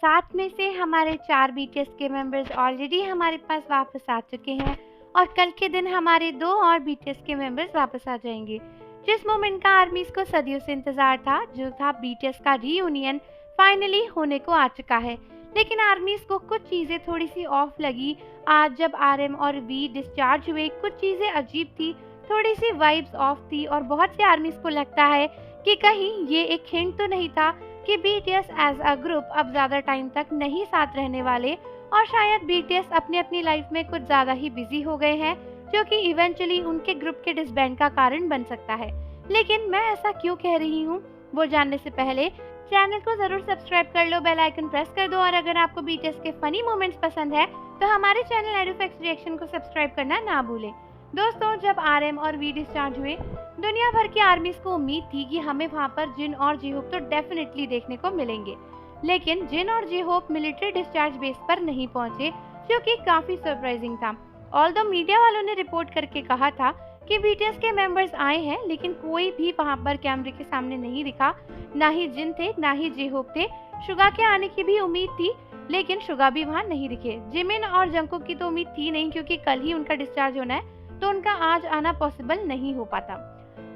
7 में से हमारे 4 बीटीएस के मेंबर्स ऑलरेडी हमारे पास वापस आ चुके हैं और कल के दिन हमारे 2 और बीटीएस के मेंबर्स वापस आ जाएंगे। जिस मोमेंट का आर्मीज को सदियों से इंतजार था, जो था बीटीएस का रीयूनियन, फाइनली होने को आ चुका है। लेकिन आर्मीज को कुछ चीजें थोड़ी सी ऑफ लगी। आज जब आरएम और वी डिस्चार्ज हुए, कुछ चीजें अजीब थी, थोड़ी सी वाइब्स ऑफ थी और बहुत से आर्मीज को लगता है कि कहीं ये एक हिंट तो नहीं था कि बीटीएस एज अ ग्रुप अब ज्यादा टाइम तक नहीं साथ रहने वाले और शायद बीटीएस अपनी अपनी लाइफ में कुछ ज्यादा ही बिजी हो गए हैं, जो कि इवेंचुअली उनके ग्रुप के डिसबैंड का कारण बन सकता है। लेकिन मैं ऐसा क्यों कह रही हूँ, वो जानने से पहले चैनल को जरूर सब्सक्राइब कर लो, बेल आइकन प्रेस कर दो और अगर आपको बीटीएस के फनी मोमेंट्स पसंद है तो हमारे चैनल एडुफैक्ट्स रिएक्शन को सब्सक्राइब करना ना भूलें। दोस्तों, जब आरएम और वी डिस्चार्ज हुए, दुनिया भर की आर्मीज को उम्मीद थी कि हमें वहां पर जिन और जे-होप तो डेफिनेटली देखने को मिलेंगे। लेकिन जिन और जे-होप मिलिट्री डिस्चार्ज बेस पर नहीं पहुंचे, जो कि काफी सरप्राइजिंग था। ऑल्दो मीडिया वालों ने रिपोर्ट करके कहा था कि बीटीएस के मेंबर्स आए हैं, लेकिन कोई भी वहां पर कैमरे के सामने नहीं दिखा। ना ही जिन थे, ना ही जे-होप थे। शुगा के आने की भी उम्मीद थी, लेकिन शुगा भी वहां नहीं दिखे। जिमिन और जंगकुक की तो उम्मीद थी नहीं, क्योंकि कल ही उनका डिस्चार्ज होना है, तो उनका आज आना पॉसिबल नहीं हो पाता।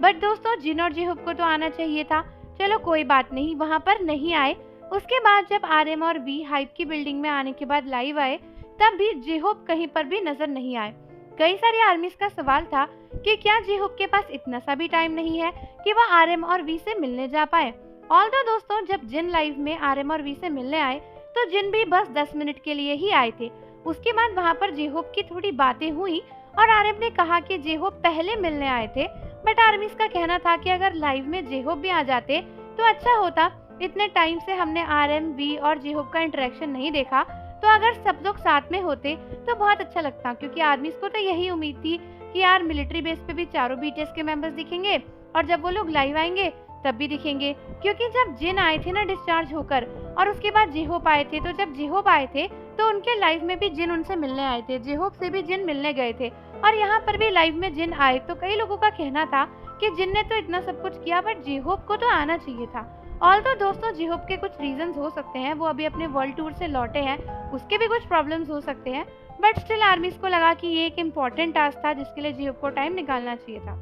बट दोस्तों, जिन और जे-होप को तो आना चाहिए था। चलो कोई बात नहीं, वहां पर नहीं आए। उसके बाद जब आरएम और वी हाइप की बिल्डिंग में आने के बाद लाइव आए, तब भी जे-होप कहीं पर भी नजर नहीं आए। कई सारी आर्मीज का सवाल था कि क्या जे-होप के पास इतना सा भी टाइम नहीं है कि वह आरएम और वी से मिलने जा पाए। ऑल्दो दोस्तों, जब जिन लाइव में आरएम और वी से मिलने आए, तो जिन भी बस 10 मिनट के लिए ही आए थे। उसके बाद वहां पर जे-होप की थोड़ी बातें हुई और आरएम ने कहा कि जे-होप पहले मिलने आए थे, बट आर्मीज का कहना था कि अगर लाइव में जे-होप भी आ जाते तो अच्छा होता। इतने टाइम से हमने आरएम, वी और जे-होप का इंटरेक्शन नहीं देखा, तो अगर सब लोग साथ में होते तो बहुत अच्छा लगता, क्योंकि आर्मीज को तो यही उम्मीद थी कि यार मिलिट्री बेस पे भी चारों बीटीएस के मेंबर्स दिखेंगे और जब वो लोग लाइव आएंगे तब भी दिखेंगे। क्योंकि जब जिन आए थे ना डिस्चार्ज होकर और उसके बाद जे-होप आए थे, तो जब जे-होप आए थे तो उनके लाइव में भी जिन उनसे मिलने आए थे, जे-होप से भी जिन मिलने गए थे और यहाँ पर भी लाइव में जिन आए। तो कई लोगों का कहना था कि जिन ने तो इतना सब कुछ किया, बट जे-होप को तो आना चाहिए था। ऑल्दो दोस्तों, जे-होप के कुछ रीजंस हो सकते हैं, वो अभी अपने वर्ल्ड टूर से लौटे हैं, उसके भी कुछ प्रॉब्लम्स हो सकते हैं, बट स्टिल आर्मीज को लगा कि ये एक इम्पोर्टेंट टास्क था जिसके लिए जे-होप को टाइम निकालना चाहिए था।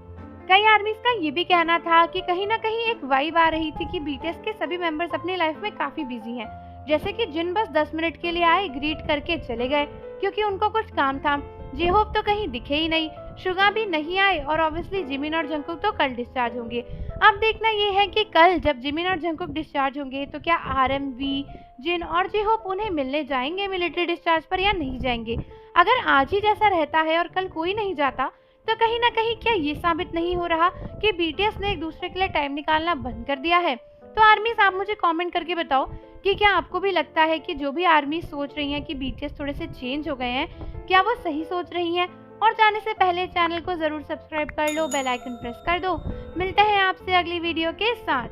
कई आर्मीज का ये भी कहना था कि कहीं ना कहीं एक वाइब आ रही थी कि बीटीएस के सभी मेंबर्स अपनी लाइफ में काफी बिजी हैं। जैसे कि जिन बस 10 मिनट के लिए आए, ग्रीट करके चले गए क्योंकि उनको कुछ काम था। जे-होप तो कहीं दिखे ही नहीं, शुगा भी नहीं आए और ऑब्वियसली जिमिन और जंगकुक तो कल डिस्चार्ज होंगे। अब देखना ये है कि कल जब जिमिन और जंगकुक डिस्चार्ज होंगे तो क्या आरएम, वी, जिन और जे-होप उन्हें मिलने जाएंगे मिलिट्री डिस्चार्ज पर या नहीं जाएंगे। अगर आज ही जैसा रहता है और कल कोई नहीं जाता, तो कहीं ना कहीं क्या ये साबित नहीं हो रहा कि बीटीएस ने एक दूसरे के लिए टाइम निकालना बंद कर दिया है। तो आर्मीज, आप मुझे कमेंट करके बताओ कि क्या आपको भी लगता है कि जो भी आर्मी सोच रही हैं कि बीटीएस थोड़े से चेंज हो गए हैं, क्या वो सही सोच रही हैं। और जाने से पहले चैनल को जरूर सब्सक्राइब कर लो, बेल आइकन प्रेस कर दो। मिलते हैं आपसे अगली वीडियो के साथ।